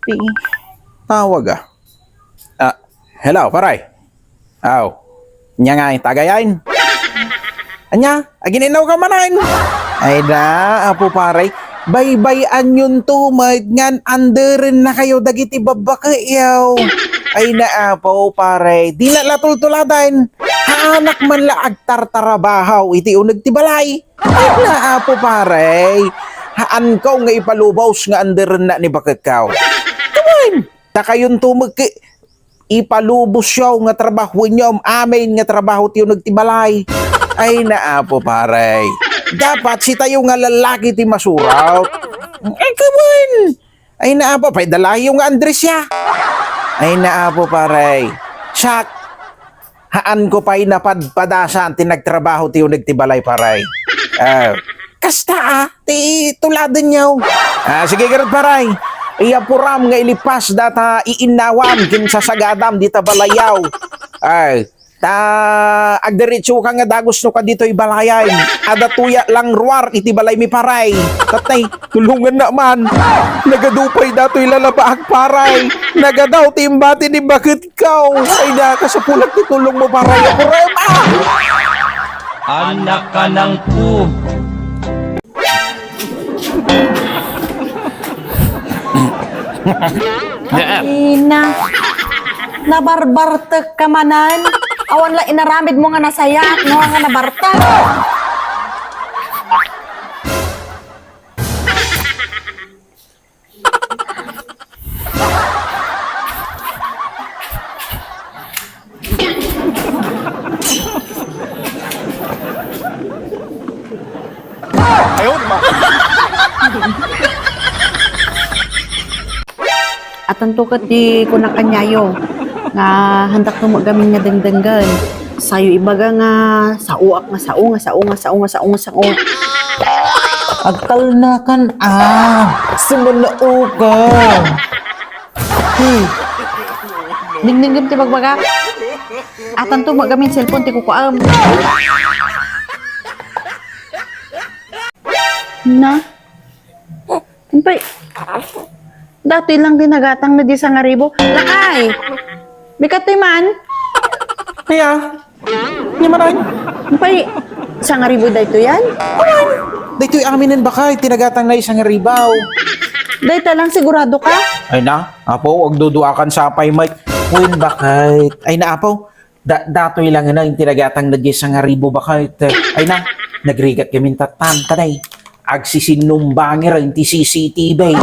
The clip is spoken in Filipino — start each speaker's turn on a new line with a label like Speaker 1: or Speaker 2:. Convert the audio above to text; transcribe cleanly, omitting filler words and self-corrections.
Speaker 1: Di, tawag ah. Hello, paray. Aw, nya nga tagayain. Anya, aginaw ka manain. Ay na, apo paray. Baybayan yun to, ngan anderin na kayo dagiti babakayaw. Ay na, apo paray. Di na latultuladan. Anak man la agtartarabahaw, iti unag ti balay. Ay na, apo paray. Haan ko nga ipalubaws nga anderin na ni bakakaw. Tumain, takayon to ipalubos siya nga trabaho niyo, amin nga trabaho tiyo nagtibalay. Ay naapo paray. Dapat si tayo nga lalaki ti masuraw. Ay kawan. Ay naapo, pay dalahi yung Andres ya. Ay naapo paray. Sak, haan ko pa'y napadpadasan ti nagtrabaho tiyo nagtibalay paray. Kasta ti tuladan niyo. Sige garot paray. Iyapuram nga ilipas data iinawam kinsa sagadam dita balayaw. Ay, agdiretso ka nga dagos no ka dito ibalayan. Ada tuya lang ruar iti balay mi paray. Tatay, tulungan na man. Nagadupay dato ilalabaag paray. Nagadaw timbati ni bakit kaw. Ay na kasapulat ti tulong mo paray. Apuram
Speaker 2: Anak ka ng po.
Speaker 3: Ina, nabarbartek ka manan. Awan la inaramid mo nga nasayat, no nga nabartek. At ang tukat di ko na kanyayo nga handak mo gamin nga dengdenggan. Sayo ibaga nga sauak nga sao nga sao nga sao nga sao nga sao.
Speaker 1: agkal na kan sumunao ka.
Speaker 3: Dingdinggam ti bagbaga. At ang tumo gamin cellphone ti kukuam. Na? Impay. Dati lang din nagatang na di sa ngaribo. Lakay! Bikat man.
Speaker 1: Kaya, niya maray.
Speaker 3: Impay, sa ngaribo dahito yan?
Speaker 1: Dito'y aminin ba kay tinagatang na isang ribaw.
Speaker 3: Dahito lang sigurado ka?
Speaker 1: Ay na, apo, wag duduakan sa apay, Mike. Uwin ba kay? Ay na, apo, dato'y lang na yung tinagatang na isang ribo ba kay? Ay na, nagrigat kami tatan, tanay. Agsisinumbangi rin ti CCTV.